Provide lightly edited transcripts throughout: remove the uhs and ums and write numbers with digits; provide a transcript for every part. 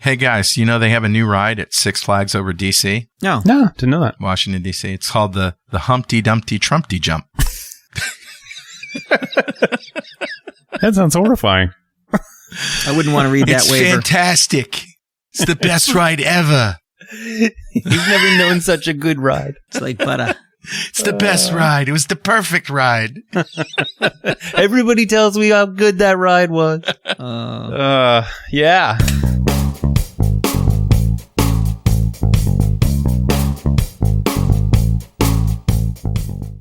Hey guys, you know they have a new ride at Six Flags over DC? No, didn't know that. Washington DC. It's called the Humpty Dumpty Trumpty Jump. That sounds horrifying. I wouldn't want to read that waiver. It's fantastic. It's the best ride ever. You've never known such a good ride. It's like butter. It's the best ride. It was the perfect ride. Everybody tells me how good that ride was. Yeah.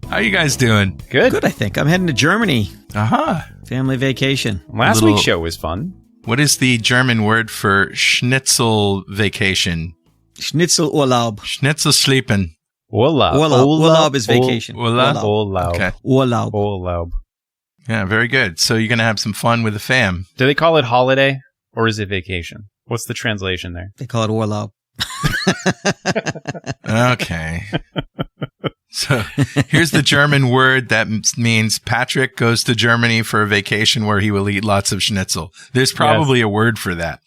How are you guys doing? Good, I think. I'm heading to Germany. Uh-huh. Family vacation. Last week's show was fun. What is the German word for schnitzel vacation? Schnitzelurlaub. Schnitzel sleeping. Urlaub. Urlaub is vacation. Urlaub. Okay. Urlaub. Yeah, very good. So you're going to have some fun with the fam. Do they call it holiday or is it vacation? What's the translation there? They call it Urlaub. Okay. So here's the German word that means Patrick goes to Germany for a vacation where he will eat lots of schnitzel. There's probably a word for that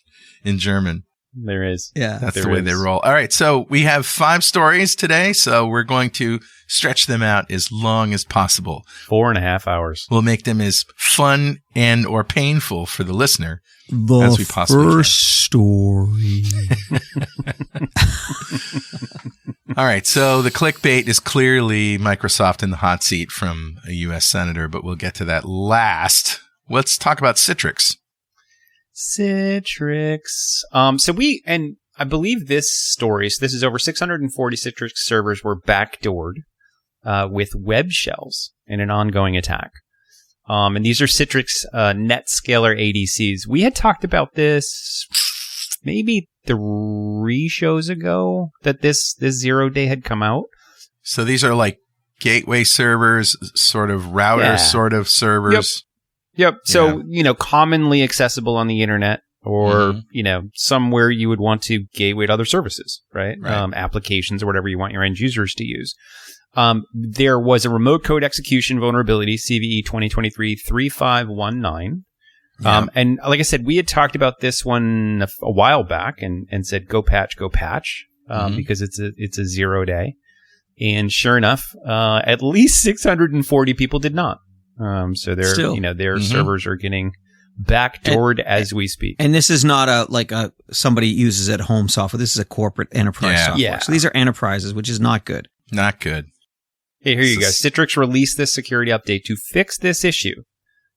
in German. There is. Yeah. That's the way they roll. All right. So we have 5 stories today. So we're going to stretch them out as long as possible. 4.5 hours. We'll make them as fun and or painful for the listener as we possibly can. First story. All right. So the clickbait is clearly Microsoft in the hot seat from a U.S. senator, but we'll get to that last. Let's talk about Citrix. Citrix. And I believe this story, so this is over 640 Citrix servers were backdoored with web shells in an ongoing attack. And these are Citrix NetScaler ADCs. We had talked about this maybe 3 shows ago that this 0-day had come out. So these are like gateway servers, sort of router sort of servers. Yep. So, commonly accessible on the internet or, somewhere you would want to gateway to other services, right? Applications or whatever you want your end users to use. There was a remote code execution vulnerability, CVE 2023-3519. And like I said, we had talked about this one a while back and said, go patch, because it's a 0-day. And sure enough, at least 640 people did not. So their servers are getting backdoored as we speak. And this is not somebody uses at home software. This is a corporate enterprise software. Yeah. So these are enterprises, which is not good. Not good. Hey, here you go. Citrix released this security update to fix this issue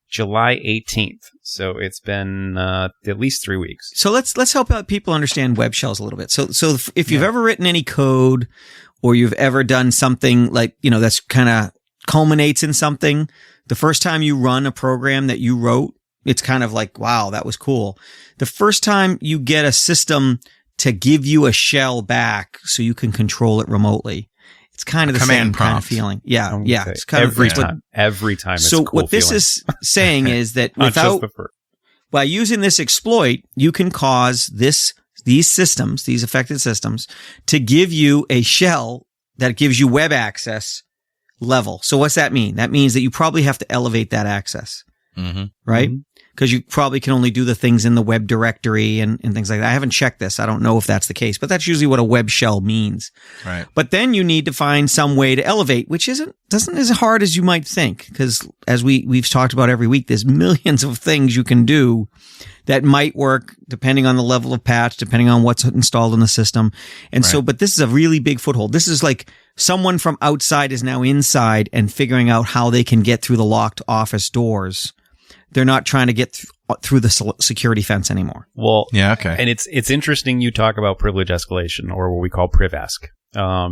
July 18th. So it's been at least 3 weeks. So let's help out people understand web shells a little bit. So if you've ever written any code or you've ever done something like, that's kind of culminates in something, the first time you run a program that you wrote, it's kind of like, wow, that was cool. The first time you get a system to give you a shell back so you can control it remotely, it's kind of the same kind of feeling. Yeah. Okay. Yeah. It's kind every time. It's so cool what this feeling. is saying is that by using this exploit, you can cause these affected systems to give you a shell that gives you web access level. So what's that mean? That means that you probably have to elevate that access, right? Because you probably can only do the things in the web directory and things like that. I haven't checked this. I don't know if that's the case, but that's usually what a web shell means. Right. But then you need to find some way to elevate, which isn't as hard as you might think. Because as we've talked about every week, there's millions of things you can do that might work depending on the level of patch, depending on what's installed in the system. And so, but this is a really big foothold. This is like someone from outside is now inside and figuring out how they can get through the locked office doors. They're not trying to get through the security fence anymore. Well, yeah, okay. And it's interesting you talk about privilege escalation, or what we call PrivEsc,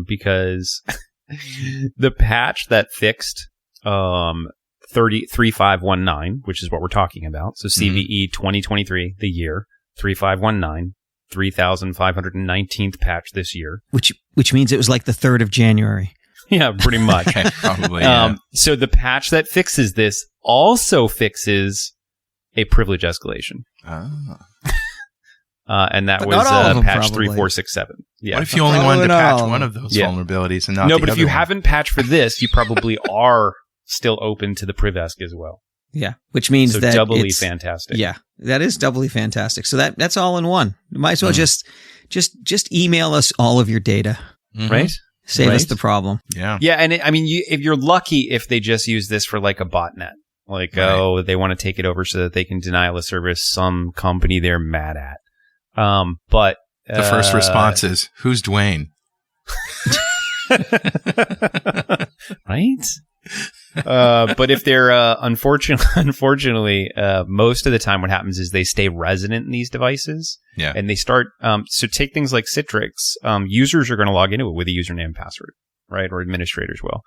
because the patch that fixed 3519, which is what we're talking about, so CVE 2023, the year 3519, 3,519th patch this year, which means it was like the 3rd of January. Yeah, pretty much. Probably. So the patch that fixes this also fixes a privilege escalation. And that was patch 3467. Yeah. What if you only wanted to patch one of those vulnerabilities and not the other but if you haven't patched for this, you probably are still open to the PrivEsc as well. Yeah, which means so that doubly it's fantastic. Yeah, that is doubly fantastic. So that's all in one. You might as well just email us all of your data. Right? Save us the problem. Yeah. Yeah, and if you're lucky, if they just use this for like a botnet, like they want to take it over so that they can deny a service some company they're mad at. But the first response is, "Who's Dwayne?" Right? But if they're unfortunately, most of the time, what happens is they stay resident in these devices. Yeah, and they start. So take things like Citrix. Users are going to log into it with a username and password, right? Or administrators will.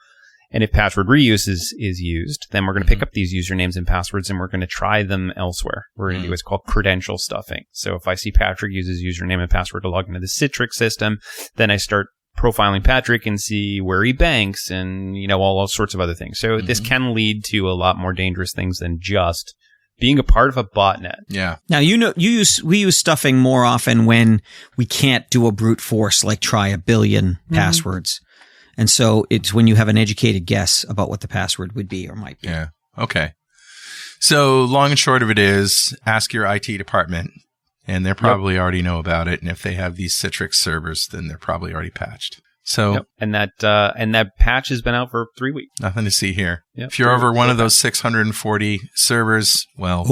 And if password reuse is used, then we're going to pick up these usernames and passwords and we're going to try them elsewhere. We're going to do what's called credential stuffing. So if I see Patrick uses username and password to log into the Citrix system, then I start profiling Patrick and see where he banks and, all sorts of other things. So this can lead to a lot more dangerous things than just being a part of a botnet. Yeah. Now, we use stuffing more often when we can't do a brute force, like try a billion passwords. And so it's when you have an educated guess about what the password would be or might be. Yeah. Okay. So long and short of it is, ask your IT department, and they probably already know about it. And if they have these Citrix servers, then they're probably already patched. So and that patch has been out for 3 weeks. Nothing to see here. Yep. If you're over one of those 640 servers, well,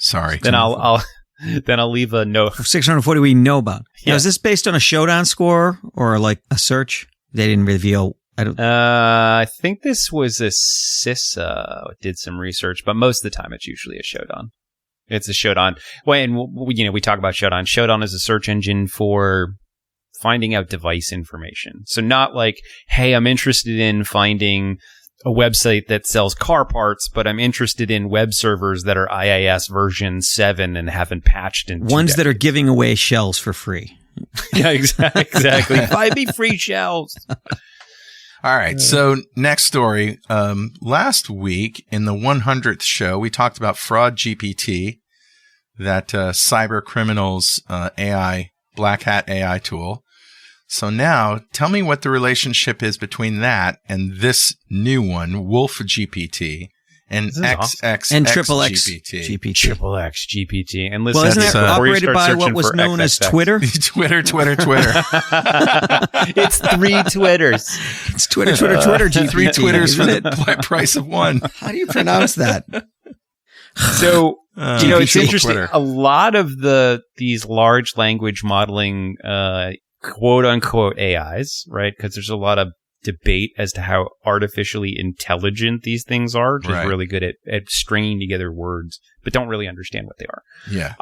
sorry. Then I'll leave a note. 640 we know about. Yeah. Now, is this based on a showdown score or like a search? They didn't reveal. I think this was a CISA did some research, but most of the time it's usually a showdown. It's a showdown. Well, and we talk about showdown. Showdown is a search engine for finding out device information. So not like, hey, I'm interested in finding a website that sells car parts, but I'm interested in web servers that are IIS version 7 and haven't patched in 2 ones decades. that are giving away shells for free. Yeah, exactly. Buy me free shells. All right. So next story. Last week in the 100th show, we talked about Fraud GPT, that cyber criminals AI, black hat AI tool. So now tell me what the relationship is between that and this new one, Wolf GPT, and XXX and Triple X GPT. Triple X GPT. And listen, isn't that operated by what was known as Twitter? Twitter. It's 3 Twitters. It's Twitter GPT. 3 Twitters for the price of 1. How do you pronounce that? So, it's interesting. Twitter. A lot of these large language modeling, quote unquote AIs, right? Because there's a lot of debate as to how artificially intelligent these things are, just really good at stringing together words, but don't really understand what they are. Yeah.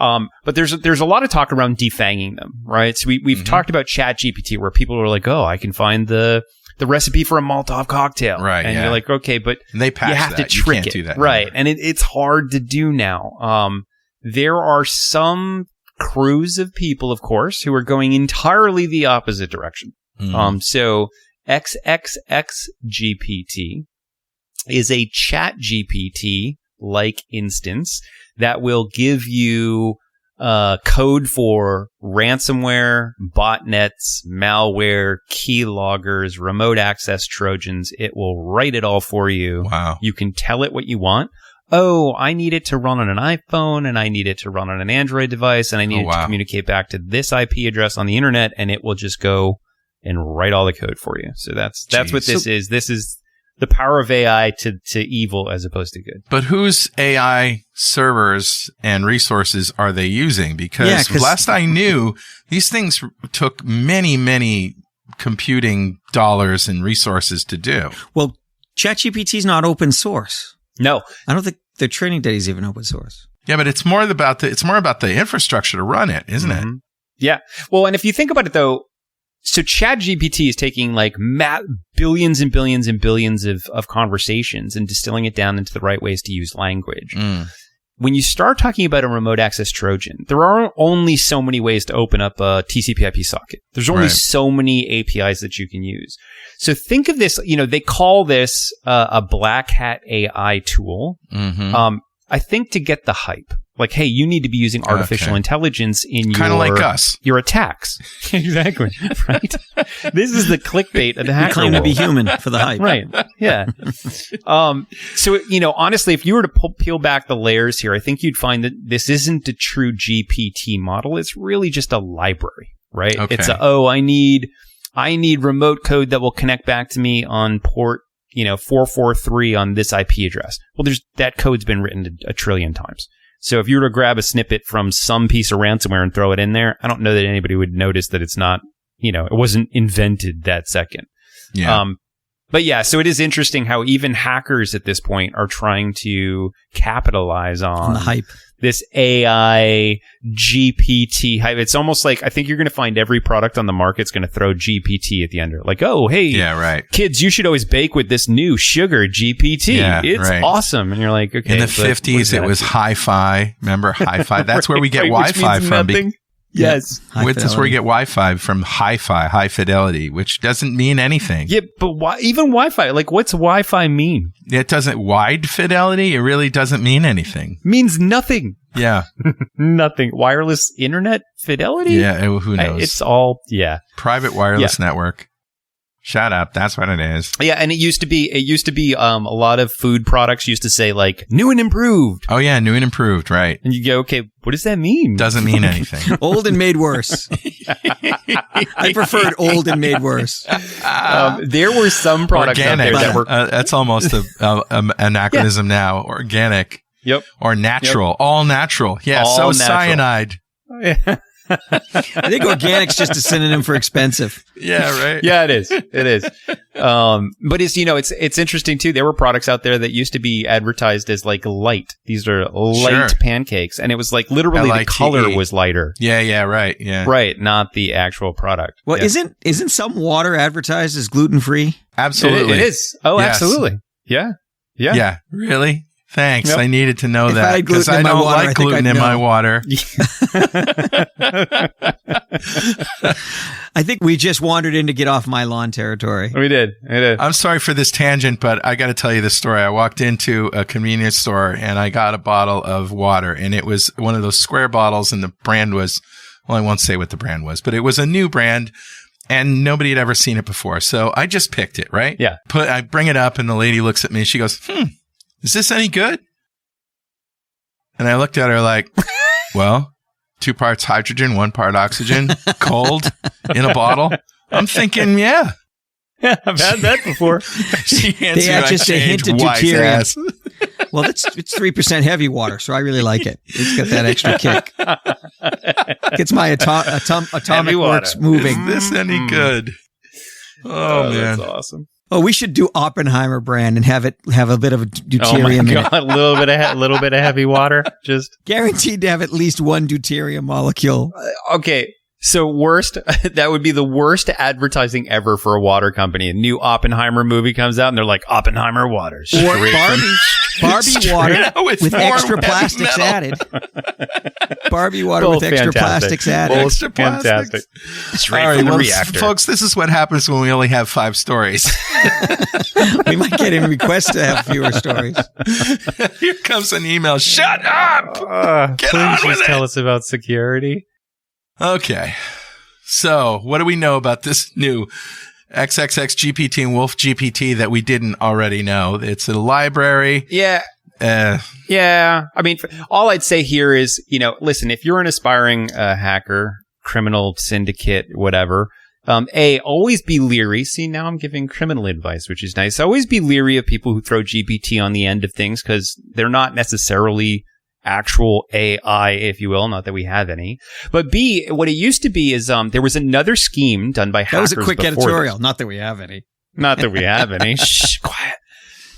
But there's a lot of talk around defanging them, right? So we've talked about ChatGPT, where people are like, oh, I can find the recipe for a Molotov cocktail. Right. And you're like, okay, but they patch you have that. to trick you can't it. Do that right. anymore. And it's hard to do now. There are some crews of people, of course, who are going entirely the opposite direction. So XXX-GPT is a chat GPT-like instance that will give you code for ransomware, botnets, malware, keyloggers, remote access Trojans. It will write it all for you. Wow. You can tell it what you want. Oh, I need it to run on an iPhone, and I need it to run on an Android device, and I need it to communicate back to this IP address on the internet, and it will just go and write all the code for you. So that's what this is. This is the power of AI to evil as opposed to good. But whose AI servers and resources are they using? Because last I knew, these things took many, many computing dollars and resources to do. Well, ChatGPT is not open source. No, I don't think their training data is even open source. Yeah, but it's more about the infrastructure to run it, isn't it? Yeah. Well, and if you think about it though, so ChatGPT is taking like billions and billions and billions of conversations and distilling it down into the right ways to use language. When you start talking about a remote access Trojan, there are only so many ways to open up a TCP/IP socket. There's only so many APIs that you can use. So think of this, they call this a black hat AI tool. I think to get the hype. Like, hey, you need to be using artificial intelligence in kind of like us. Your attacks. Exactly. Right. This is the clickbait of the hacker claim world. to be human for the hype. Right. Yeah. So, honestly, if you were to peel back the layers here, I think you'd find that this isn't a true GPT model. It's really just a library, right? Okay. It's I need remote code that will connect back to me on port, 443 on this IP address. Well, that code's been written a trillion times. So if you were to grab a snippet from some piece of ransomware and throw it in there, I don't know that anybody would notice that it's not, it wasn't invented that second. Yeah. But yeah, so it is interesting how even hackers at this point are trying to capitalize on the hype. This AI GPT hype. It's almost like I think you're going to find every product on the market's going to throw GPT at the end. Like, oh, hey, yeah, right. Kids, you should always bake with this new sugar GPT. Yeah, it's right. awesome. And you're like, okay. In the 50s, it was hi-fi. Remember hi-fi? That's where we get Wi-Fi from. Yes. That's where we get Wi-Fi from hi-fi, high fidelity, which doesn't mean anything. Yeah, but even Wi-Fi, like what's Wi-Fi mean? It doesn't, wide fidelity, it really doesn't mean anything. Means nothing. Yeah. Nothing. Wireless internet fidelity? Yeah, who knows? It's all, yeah. Private wireless network. Shut up. That's what it is. Yeah, and it used to be a lot of food products used to say like new and improved. Oh yeah, new and improved, right. And you go, okay, what does that mean? Doesn't mean anything. Old and made worse. I preferred old and made worse. There were some products organic. out there that were that's almost an anachronism now. Organic. Yep. Or natural. Yep. All natural. Yeah, all so natural. cyanide. I think organic's just a synonym for expensive. Yeah, right. Yeah, it is. It is. But it's interesting too. There were products out there that used to be advertised as like light. These are light pancakes, and it was like literally L-I-T-E. the color was lighter. Yeah, right. Yeah, right. Not the actual product. Well, isn't some water advertised as gluten free? Absolutely, it is. Oh, yes. Absolutely. Yeah. Really. Thanks. Yep. I needed to know that because I don't like gluten in my water. I think we just wandered in to get off my lawn territory. We did. I'm sorry for this tangent, but I got to tell you this story. I walked into a convenience store and I got a bottle of water, and it was one of those square bottles, and the brand was, well, I won't say what the brand was, but it was a new brand. And nobody had ever seen it before. So I just picked it, right? Yeah. I bring it up and the lady looks at me and she goes, is this any good? And I looked at her like, well, 2 parts hydrogen, 1 part oxygen, cold in a bottle. I'm thinking, yeah. Yeah, I've had that before. She hands they add just a hint of deuterium. Well, it's 3% heavy water, so I really like it. It's got that extra kick. Gets my atomic works moving. Is this any good? Oh, man. That's awesome. Oh, we should do Oppenheimer brand and have a bit of deuterium in it. A little bit of heavy water, just guaranteed to have at least 1 deuterium molecule. Okay. So that would be the worst advertising ever for a water company. A new Oppenheimer movie comes out and they're like, Oppenheimer water. Or Barbie water with extra plastics added. Barbie water with extra plastics added. Extra fantastic. Straight from the reactor. Folks, this is what happens when we only have 5 stories. We might get in requests to have fewer stories. Here comes an email. Shut up! Get on with it! Please tell us about security. Okay. So, what do we know about this new XXX GPT and Wolf GPT that we didn't already know? It's a library. Yeah. Yeah. I mean, all I'd say here is, listen, if you're an aspiring hacker, criminal syndicate, whatever, always be leery. See, now I'm giving criminal advice, which is nice. Always be leery of people who throw GPT on the end of things because they're not necessarily actual AI, if you will, not that we have any. But B, what it used to be is there was another scheme done by hackers. That was a quick editorial, not that we have any. Not that we have any. Shh, quiet.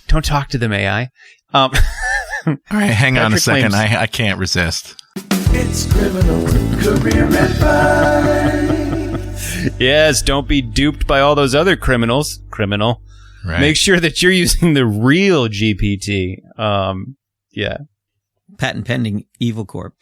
Don't talk to them, AI. All right, hang on a second. I can't resist. It's criminal career advice. Yes, don't be duped by all those other criminals. Criminal. Right. Make sure that you're using the real GPT. Yeah. Patent pending Evil Corp.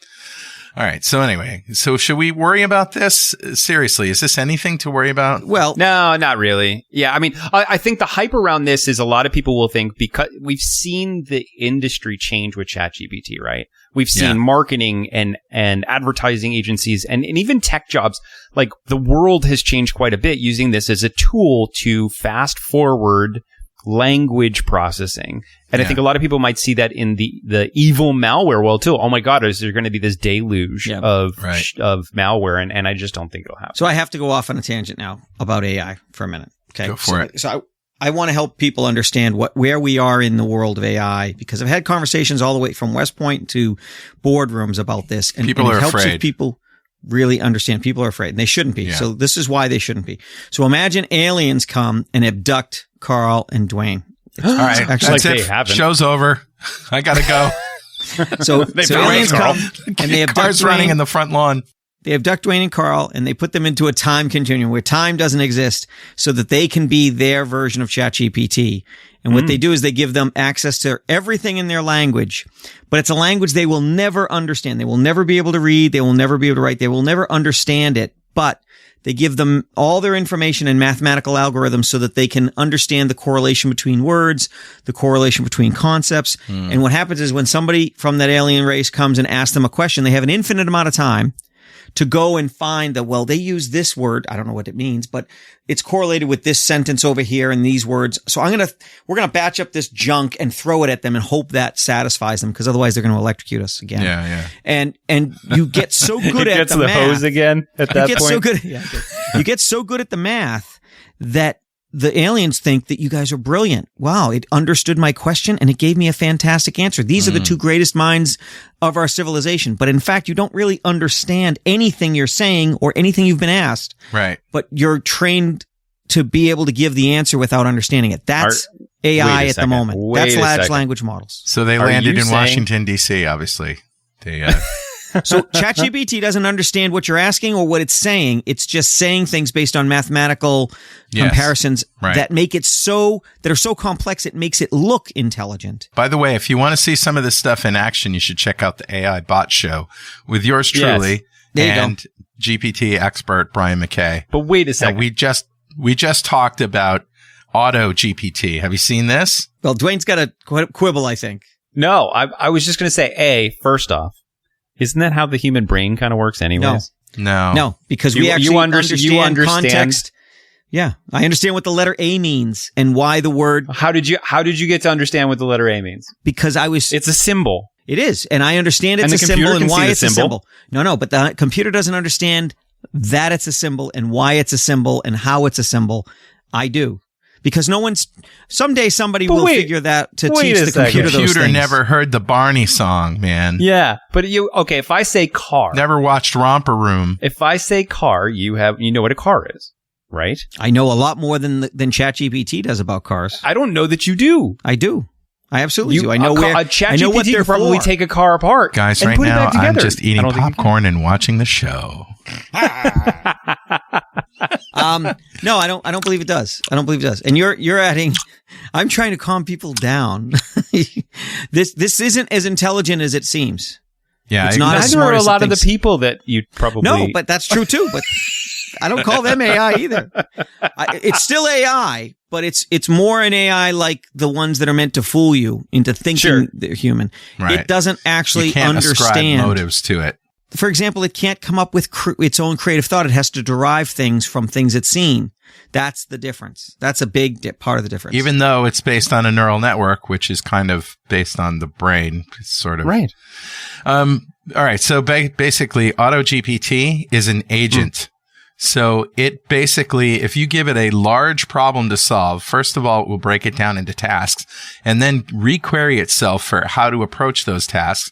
All right. So anyway, should we worry about this? Seriously, is this anything to worry about? Well, No, not really. Yeah, I mean, I think the hype around this is a lot of people will think because we've seen the industry change with ChatGPT, right? We've seen marketing and advertising agencies and even tech jobs. Like the world has changed quite a bit using this as a tool to fast forward language processing. And I think a lot of people might see that in the evil malware world too. Oh my God, is there going to be this deluge of malware? And I just don't think it'll happen. so I have to go off on a tangent now about AI for a minute. Okay. Go for it. So I want to help people understand where we are in the world of AI, because I've had conversations all the way from West Point to boardrooms about this. And People it are helps afraid. if people really understand. People are afraid, and they shouldn't be. Yeah. So this is why they shouldn't be. So imagine aliens come and abduct Carl and Dwayne. All right. Actually, That's like it. they haven't. Show's over. I got to go. So found aliens Carl. come and they abduct Car's running Dwayne. in the front lawn. They abduct Dwayne and Carl, and they put them into a time continuum where time doesn't exist, so that they can be their version of ChatGPT. And what they do is they give them access to everything in their language, but it's a language they will never understand. They will never be able to read. They will never be able to write. They will never understand it, but they give them all their information in mathematical algorithms so that they can understand the correlation between words, the correlation between concepts. And what happens is when somebody from that alien race comes and asks them a question, they have an infinite amount of time to go and find they use this word. I don't know what it means, but it's correlated with this sentence over here and these words. So we're going to batch up this junk and throw it at them and hope that satisfies them, because otherwise they're going to electrocute us again. Yeah. And you get so good It at gets the the math. hose again at You that get point. so good. You get so good at the math that the aliens think that you guys are brilliant. Wow, it understood my question and it gave me a fantastic answer. These are the two greatest minds of our civilization. But in fact, you don't really understand anything you're saying or anything you've been asked. Right. But you're trained to be able to give the answer without understanding it. That's AI at the moment. That's large language models. So they Are landed you in saying- Washington, D.C., obviously. They, So ChatGPT doesn't understand what you're asking or what it's saying. It's just saying things based on mathematical comparisons that make it that are so complex it makes it look intelligent. By the way, if you want to see some of this stuff in action, you should check out the AI Bot Show with yours truly There you and GPT expert Brian McKay. But wait a second. And we just talked about Auto GPT. Have you seen this? Well, Dwayne's got a quibble, I think. No, I was just going to say, first off, isn't that how the human brain kind of works anyways? No, because we You actually understand context. Yeah, I understand what the letter A means and why the word. How did you get to understand what the letter A means? Because It's a symbol. It is, and I understand And it's the a symbol computer and can see why the it's a symbol. symbol. No, but the computer doesn't understand that it's a symbol and why it's a symbol and how it's a symbol. I do. Because someday somebody will figure that to wait teach a the second. computer those Computer things. never heard the Barney song, man. Yeah, but if I say car, Never watched Romper Room. if I say car, you know what a car is, right? I know a lot more than ChatGPT does about cars. I don't know that you do. I do. I absolutely do. I know a ChatGPT I know what can they're probably for. take a car apart. Guys, and right put it now back I'm together. just eating I don't think you can. popcorn and watching the show. No, I don't believe it does. I don't believe it does. And you're adding. I'm trying to calm people down. This isn't as intelligent as it seems. Yeah, It's not as Neither smart are a as lot it of the thinks. people that you probably No, but that's true too. But I don't call them AI either. It's still AI, but it's more an AI like the ones that are meant to fool you into thinking they're human. Right. It doesn't actually you can't ascribe understand motives to it. For example, it can't come up with its own creative thought. It has to derive things from things it's seen. That's the difference. That's a big part of the difference. Even though it's based on a neural network, which is kind of based on the brain, it's sort of right. All right. So basically, Auto GPT is an agent. So it basically, if you give it a large problem to solve, first of all, it will break it down into tasks and then requery itself for how to approach those tasks.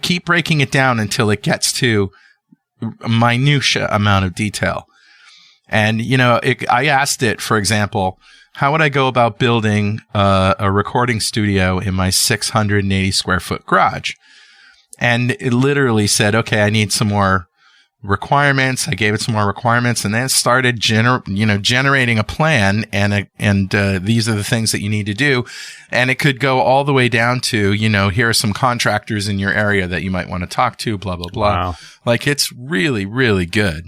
Keep breaking it down until it gets to a minutia amount of detail. And, I asked it, for example, how would I go about building a recording studio in my 680 square foot garage? And it literally said, okay, I need some more requirements. I gave it some more requirements, and then it started generating a plan, and these are the things that you need to do. And it could go all the way down to, here are some contractors in your area that you might want to talk to, blah, blah, blah. Wow. Like, it's really, really good.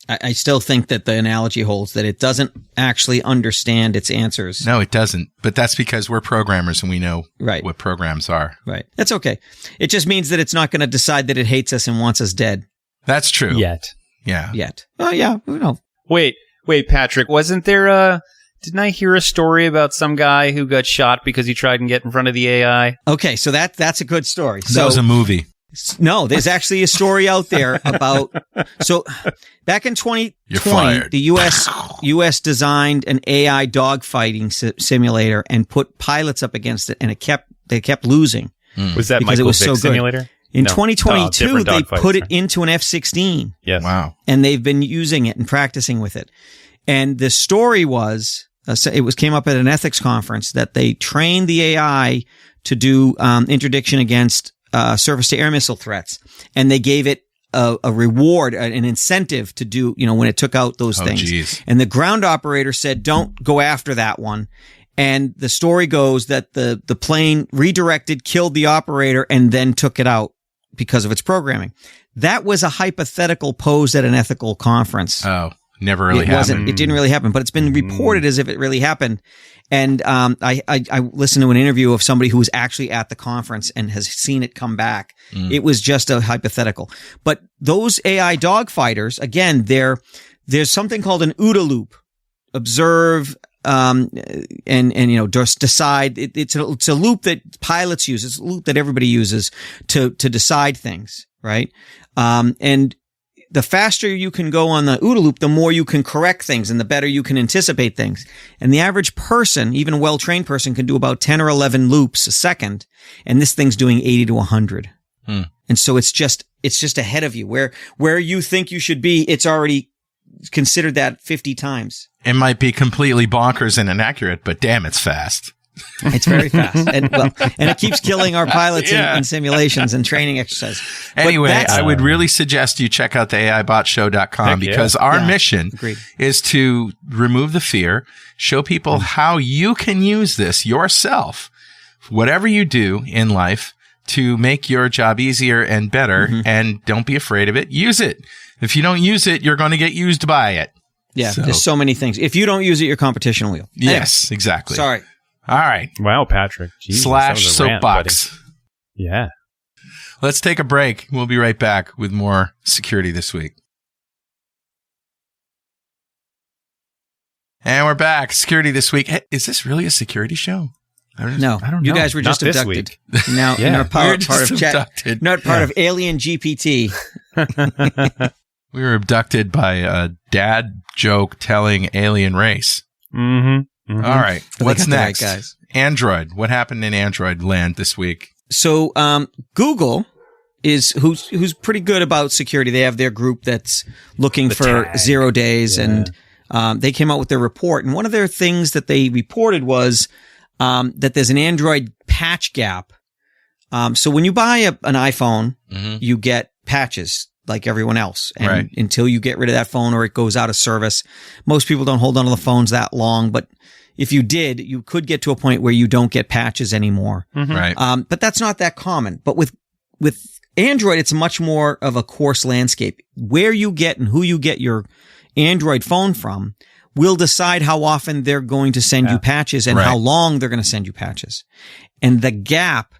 I still think that the analogy holds that it doesn't actually understand its answers. No, it doesn't. But that's because we're programmers and we know what programs are. Right. That's okay. It just means that it's not going to decide that it hates us and wants us dead. That's true. Yet. Yeah. Oh, yeah. We know. Wait, Patrick, wasn't there didn't I hear a story about some guy who got shot because he tried and get in front of the AI? Okay, so that's a good story. That was a movie. No, there's actually a story out there about, so back in 2020, the U.S. designed an AI dogfighting simulator and put pilots up against it, and they kept losing. Was that because Michael it was Vick so simulator? Good. In 2022, they put it into an F-16. Yes. Wow. And they've been using it and practicing with it. And the story was, came up at an ethics conference that they trained the AI to do interdiction against surface-to-air missile threats, and they gave it a reward, an incentive to do, when it took out those things. Geez. And the ground operator said, "Don't go after that one." And the story goes that the plane redirected, killed the operator, and then took it out because of its programming. That was a hypothetical posed at an ethical conference. Oh, never really happened. It didn't really happen, but it's been reported as if it really happened. And I listened to an interview of somebody who was actually at the conference and has seen it come back. It was just a hypothetical. But those AI dogfighters, again, there's something called an OODA loop. Observe, just decide. It's a loop that pilots use. It's a loop that everybody uses to decide things, right? And the faster you can go on the OODA loop, the more you can correct things and the better you can anticipate things. And the average person, even a well-trained person, can do about 10 or 11 loops a second. And this thing's doing 80 to 100. And so it's just ahead of you. Where you think you should be, it's already considered that 50 times. It might be completely bonkers and inaccurate, but damn, it's fast. It's very fast. And it keeps killing our pilots in simulations and training exercises. Anyway, I would really suggest you check out the AIBotShow.com because our mission is to remove the fear, show people how you can use this yourself, whatever you do in life, to make your job easier and better. And don't be afraid of it. Use it. If you don't use it, you're going to get used by it. Yeah, there's so many things. If you don't use it, your competition will. Yes, exactly. Sorry. All right. Wow, Patrick. Jesus, / soapbox. Yeah. Let's take a break. We'll be right back with more security this week. And we're back. Security this week. Hey, is this really a security show? No, I don't know. You guys were just Not this abducted. week. Now you're part of abducted. not part of Alien GPT. We were abducted by a dad joke telling alien race. Mm-hmm. All right. What's next? Right, guys. Android. What happened in Android land this week? So Google is who's pretty good about security. They have their group that's looking for tag. 0 days, and they came out with their report. And one of their things that they reported was that there's an Android patch gap. So when you buy an iPhone, you get patches like everyone else. And until you get rid of that phone or it goes out of service, most people don't hold on to the phones that long. But if you did, you could get to a point where you don't get patches anymore. Right. But that's not that common. But with Android, it's much more of a coarse landscape. Where you get and who you get your Android phone from will decide how often they're going to send you patches and how long they're going to send you patches. And the gap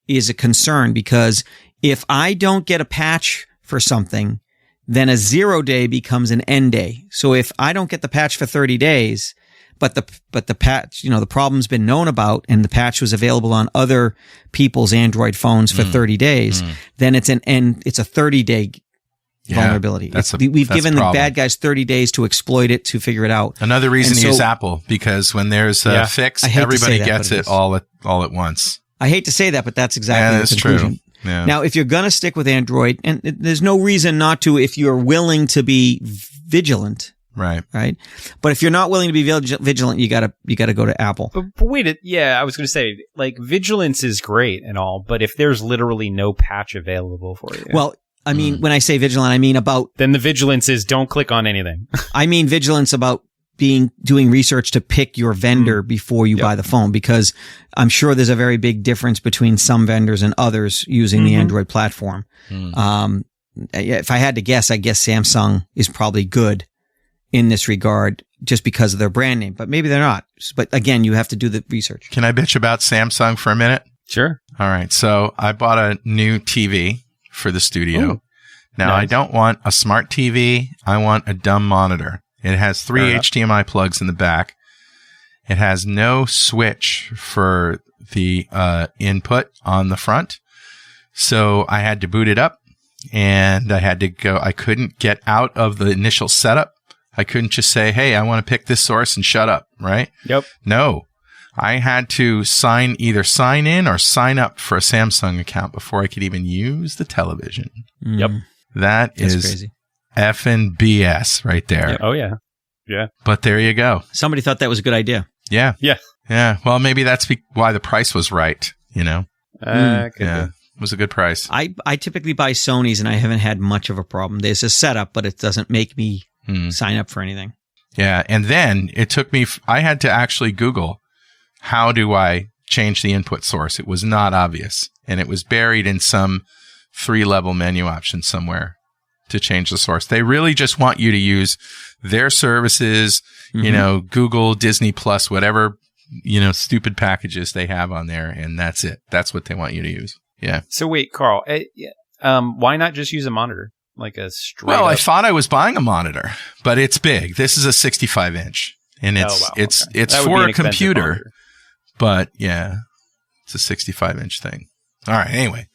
is a concern because if I don't get a patch for something, then a 0 day becomes an end day. So if I don't get the patch for 30 days, but the patch, the problem's been known about and the patch was available on other people's Android phones for 30 days, then it's a 30-day vulnerability. We've given the bad guys 30 days to exploit it, to figure it out. Another reason to use Apple, because when there's a fix, everybody gets it all at once. I hate to say that, but that's exactly the conclusion. True. Yeah. Now, if you're going to stick with Android, and there's no reason not to if you're willing to be vigilant. Right. But if you're not willing to be vigilant, you gotta go to Apple. But wait, I was going to say, like, vigilance is great and all, but if there's literally no patch available for you. Well, I mean, when I say vigilant, I mean about... Then the vigilance is don't click on anything. I mean vigilance about doing research to pick your vendor before you buy the phone, because I'm sure there's a very big difference between some vendors and others using the Android platform. If I had to guess, I guess Samsung is probably good in this regard just because of their brand name, but maybe they're not. But again, you have to do the research. Can I bitch about Samsung for a minute? Sure. All right. So I bought a new TV for the studio. Ooh, now, nice. I don't want a smart TV. I want a dumb monitor. It has 3 HDMI plugs in the back. It has no switch for the input on the front. So I had to boot it up, and I had to go. I couldn't get out of the initial setup. I couldn't just say, hey, I want to pick this source and shut up, right? Yep. No. I had to either sign in or sign up for a Samsung account before I could even use the television. Yep. That's crazy. Effing BS right there. Yeah. Oh, yeah. Yeah. But there you go. Somebody thought that was a good idea. Yeah. Yeah. Yeah. Well, maybe that's why the price was right, you know? Could Yeah. be. It was a good price. I typically buy Sonys, and I haven't had much of a problem. There's a setup, but it doesn't make me sign up for anything. Yeah. And then it took me, I had to actually Google, how do I change the input source? It was not obvious. And it was buried in some 3-level menu option somewhere to change the source. They really just want you to use their services, you know, Google, Disney Plus, whatever, you know, stupid packages they have on there. And that's it. That's what they want you to use. Yeah. So wait, Carl, why not just use a monitor? Like a straight Well, I up- thought I was buying a monitor, but it's big. This is a 65 inch, and it's Okay. it's That would be for an a expensive computer, monitor. but yeah, it's a 65 inch thing. All right. Anyway.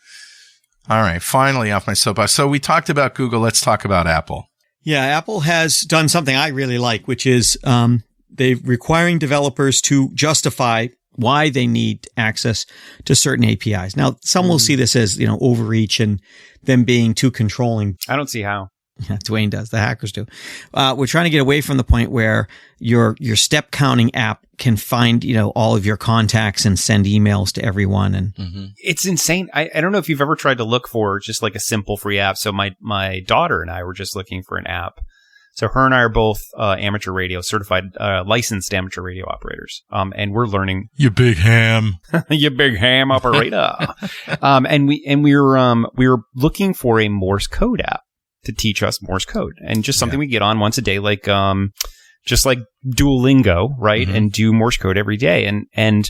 All right. Finally off my soapbox. So we talked about Google. Let's talk about Apple. Yeah, Apple has done something I really like, which is they're requiring developers to justify why they need access to certain APIs. Now, some will see this as, you know, overreach and them being too controlling. I don't see how. Yeah, Dwayne does. The hackers do. We're trying to get away from the point where your step counting app can find, you know, all of your contacts and send emails to everyone. And It's insane. I don't know if you've ever tried to look for just like a simple free app. So my daughter and I were just looking for an app. So her and I are both amateur radio certified, licensed amateur radio operators. And we're learning. You big ham. You big ham operator. And we were looking for a Morse code app to teach us Morse code, and just something we get on once a day, like just like Duolingo, right? And do Morse code every day. And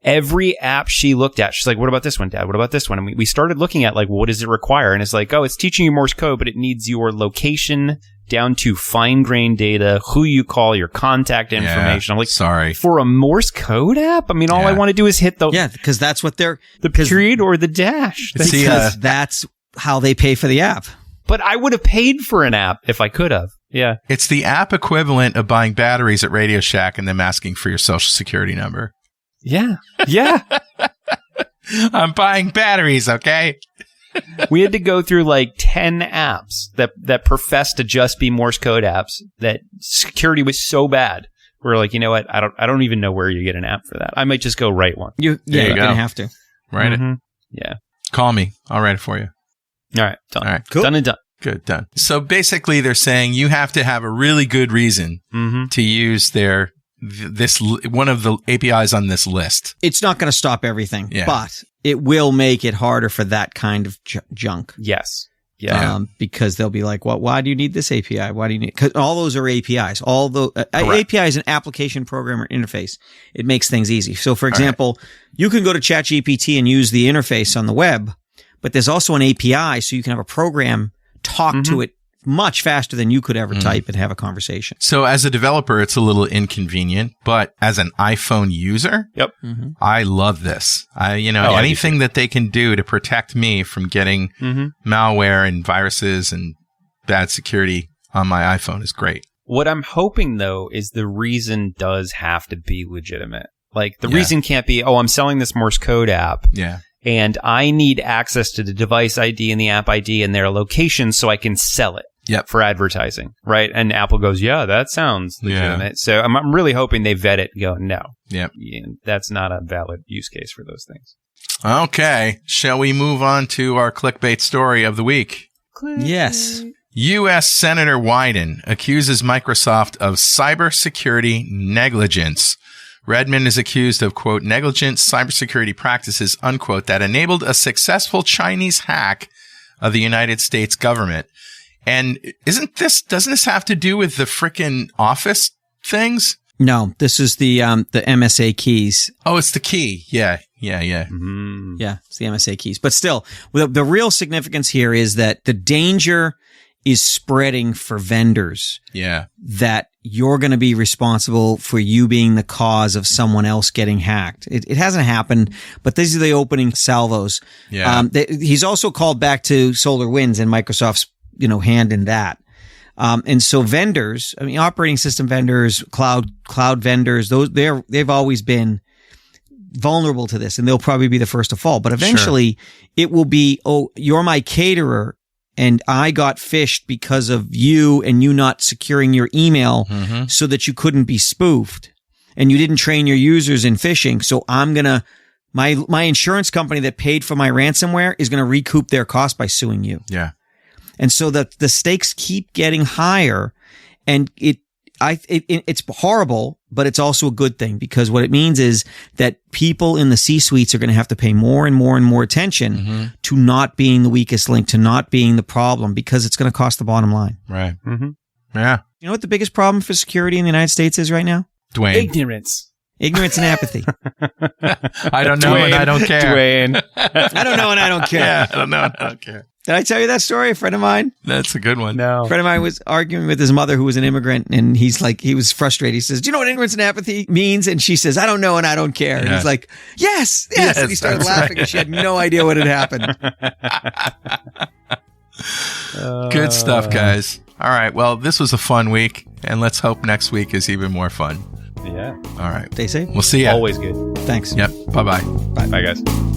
every app she looked at, she's like, what about this one, Dad? What about this one? And we started looking at like, what does it require? And it's like, oh, it's teaching you Morse code, but it needs your location down to fine-grained data, who you call, your contact information. I'm like, sorry. For a Morse code app? I mean, all I want to do is hit the because that's what they're the period or the dash. because that's how they pay for the app. But I would have paid for an app if I could have. Yeah. It's the app equivalent of buying batteries at Radio Shack and them asking for your social security number. Yeah. Yeah. I'm buying batteries, okay? We had to go through like 10 apps that profess to just be Morse code apps, that security was so bad. We're like, you know what? I don't even know where you get an app for that. I might just go write one. You're go. going to have to. Write it. Yeah. Call me. I'll write it for you. All right. Done. All right. Cool. Done and done. Good. Done. So basically they're saying you have to have a really good reason to use one of the APIs on this list. It's not going to stop everything, Yeah. but it will make it harder for that kind of junk. Yes. Yeah. Because they'll be like, well, why do you need this API? Why do you need, because all those are APIs. All the API is an application programmer interface. It makes things easy. So for example, you can go to ChatGPT and use the interface on the web, but there's also an API, so you can have a program talk to it much faster than you could ever type and have a conversation. So as a developer, it's a little inconvenient, but as an iPhone user, Yep. I love this. Anything that they can do to protect me from getting malware and viruses and bad security on my iPhone is great. What I'm hoping, though, is the reason does have to be legitimate. Like, the reason can't be, I'm selling this Morse code app. Yeah. And I need access to the device ID and the app ID and their location so I can sell it for advertising, right? And Apple goes, yeah, that sounds legitimate. Yeah. So I'm really hoping they vet it and go, no, that's not a valid use case for those things. Okay. Shall we move on to our clickbait story of the week? Click. Yes. U.S. Senator Wyden accuses Microsoft of cybersecurity negligence. Redmond is accused of, quote, negligent cybersecurity practices, unquote, that enabled a successful Chinese hack of the United States government. And doesn't this have to do with the frickin' Office things? No, this is the MSA keys. Oh, it's the key. Yeah. Mm. Yeah, it's the MSA keys. But still, the real significance here is that the danger is spreading for vendors. Yeah. That you're going to be responsible for you being the cause of someone else getting hacked. It hasn't happened, but these are the opening salvos. Yeah. He's also called back to SolarWinds and Microsoft's, hand in that. And so vendors, operating system vendors, cloud vendors, they've always been vulnerable to this, and they'll probably be the first to fall. But eventually it will be, you're my caterer, and I got phished because of you and you not securing your email so that you couldn't be spoofed, and you didn't train your users in phishing. So I'm going to, my insurance company that paid for my ransomware is going to recoup their cost by suing you. Yeah. And so the stakes keep getting higher, and it's horrible, but it's also a good thing, because what it means is that people in the C-suites are going to have to pay more and more and more attention to not being the weakest link, to not being the problem, because it's going to cost the bottom line. Right. Yeah. You know what the biggest problem for security in the United States is right now? Dwayne. Ignorance and apathy. I don't know and I don't care. Dwayne. I don't know and I don't care. Yeah, I don't know and I don't care. Did I tell you that story? A friend of mine? That's a good one. No. A friend of mine was arguing with his mother, who was an immigrant, and he was frustrated. He says, "Do you know what ignorance and apathy means?" And she says, "I don't know and I don't care." And he's like, yes. And he started laughing, and she had no idea what had happened. Good stuff, guys. All right. Well, this was a fun week, and let's hope next week is even more fun. Yeah. All right. Stay safe. We'll see you. Always good. Thanks. Yep. Bye-bye. Bye, guys.